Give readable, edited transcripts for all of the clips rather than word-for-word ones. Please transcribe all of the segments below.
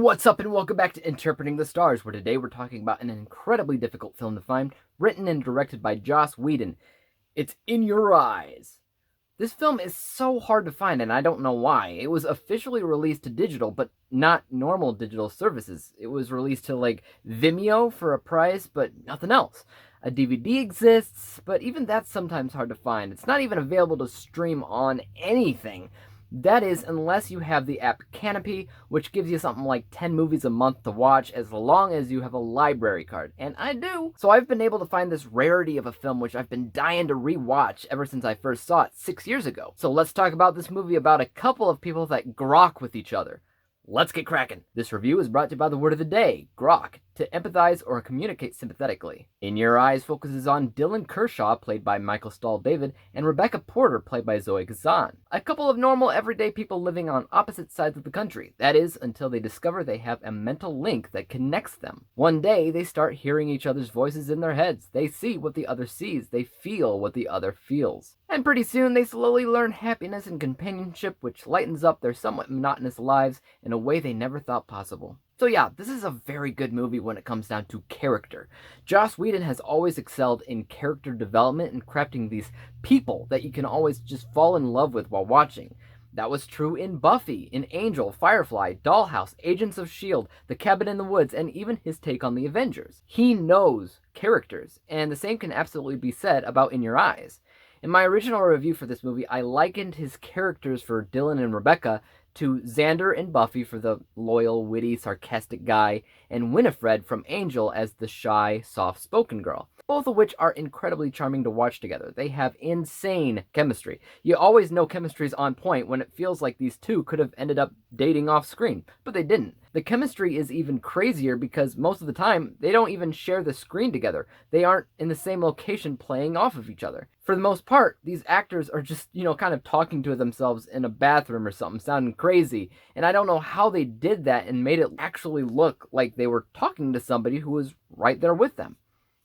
What's up and welcome back to Interpreting the Stars, where today we're talking about an incredibly difficult film to find, written and directed by Joss Whedon. It's In Your Eyes. This film is so hard to find and I don't know why. It was officially released to digital, but not normal digital services. It was released to like Vimeo for a price, but nothing else. A DVD exists, but even that's sometimes hard to find. It's not even available to stream on anything. That is, unless you have the app Canopy, which gives you something like 10 movies a month to watch as long as you have a library card. And I do. So I've been able to find this rarity of a film which I've been dying to rewatch ever since I first saw it 6 years ago. So let's talk about this movie about a couple of people that grok with each other. Let's get cracking. This review is brought to you by the word of the day, grok, to empathize or communicate sympathetically. In Your Eyes focuses on Dylan Kershaw, played by Michael Stahl-David, and Rebecca Porter, played by Zoe Kazan. A couple of normal, everyday people living on opposite sides of the country. That is, until they discover they have a mental link that connects them. One day, they start hearing each other's voices in their heads. They see what the other sees. They feel what the other feels. And pretty soon, they slowly learn happiness and companionship, which lightens up their somewhat monotonous lives in a way they never thought possible. So yeah, this is a very good movie when it comes down to character. Joss Whedon has always excelled in character development and crafting these people that you can always just fall in love with while watching. That was true in Buffy, in Angel, Firefly, Dollhouse, Agents of S.H.I.E.L.D., The Cabin in the Woods, and even his take on the Avengers. He knows characters, and the same can absolutely be said about In Your Eyes. In my original review for this movie, I likened his characters for Dylan and Rebecca to Xander and Buffy for the loyal, witty, sarcastic guy, and Winifred from Angel as the shy, soft-spoken girl, both of which are incredibly charming to watch together. They have insane chemistry. You always know chemistry's on point when it feels like these two could have ended up dating off screen, but they didn't. The chemistry is even crazier because most of the time, they don't even share the screen together. They aren't in the same location playing off of each other. For the most part, these actors are just, kind of talking to themselves in a bathroom or something, sounding crazy. And I don't know how they did that and made it actually look like they were talking to somebody who was right there with them.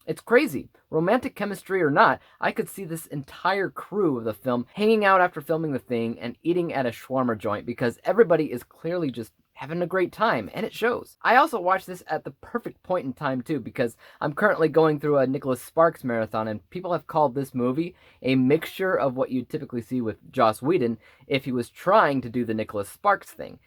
It's crazy. Romantic chemistry or not, I could see this entire crew of the film hanging out after filming the thing and eating at a shawarma joint because everybody is clearly just having a great time, and it shows. I also watched this at the perfect point in time, too, because I'm currently going through a Nicholas Sparks marathon, and people have called this movie a mixture of what you'd typically see with Joss Whedon if he was trying to do the Nicholas Sparks thing.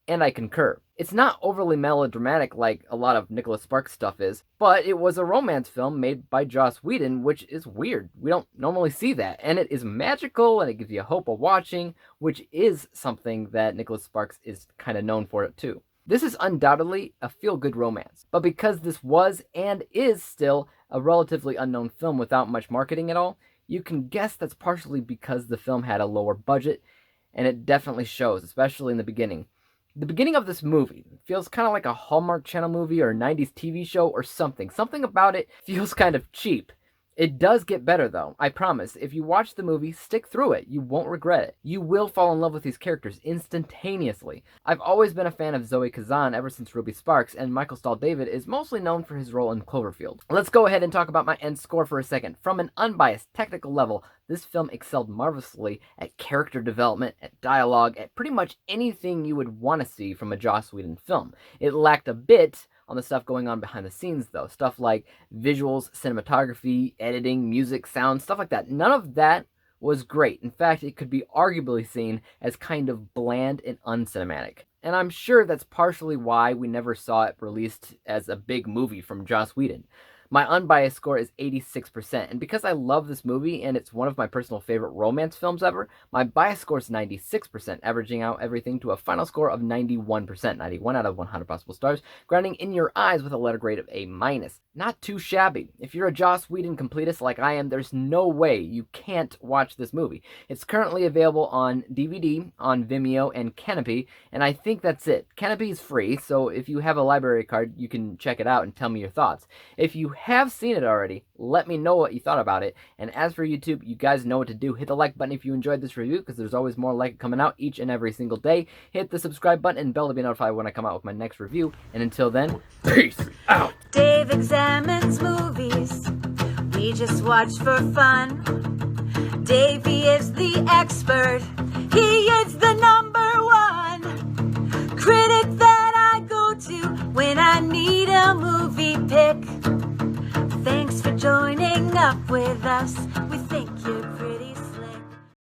And I concur. It's not overly melodramatic like a lot of Nicholas Sparks stuff is, but it was a romance film made by Joss Whedon, which is weird. We don't normally see that, and it is magical, and it gives you hope of watching, which is something that Nicholas Sparks is kind of known for it too. This is undoubtedly a feel-good romance, but because this was and is still a relatively unknown film without much marketing at all, you can guess that's partially because the film had a lower budget, and it definitely shows, especially in the beginning. The beginning of this movie feels kind of like a Hallmark Channel movie or a 90s TV show or something. Something about it feels kind of cheap. It does get better though, I promise. If you watch the movie, stick through it. You won't regret it. You will fall in love with these characters instantaneously. I've always been a fan of Zoe Kazan ever since Ruby Sparks, and Michael Stahl-David is mostly known for his role in Cloverfield. Let's go ahead and talk about my end score for a second. From an unbiased technical level, this film excelled marvelously at character development, at dialogue, at pretty much anything you would want to see from a Joss Whedon film. It lacked a bit on the stuff going on behind the scenes, though. Stuff like visuals, cinematography, editing, music, sound, stuff like that. None of that was great. In fact, it could be arguably seen as kind of bland and uncinematic. And I'm sure that's partially why we never saw it released as a big movie from Joss Whedon. My unbiased score is 86%, and because I love this movie and it's one of my personal favorite romance films ever, my bias score is 96%, averaging out everything to a final score of 91%, 91 out of 100 possible stars, grounding In Your Eyes with a letter grade of A-. Not too shabby. If you're a Joss Whedon completist like I am, there's no way you can't watch this movie. It's currently available on DVD, on Vimeo, and Canopy, and I think that's it. Canopy is free, so if you have a library card, you can check it out and tell me your thoughts. If you have seen it already, let me know what you thought about it. And as for YouTube, you guys know what to do. Hit the like button if you enjoyed this review, because there's always more like it coming out each and every single day. Hit the subscribe button and bell to be notified when I come out with my next review. And until then, peace out. Dave examines movies we just watch for fun. Davey is the expert. He is the #1 critic that I go to. up with us.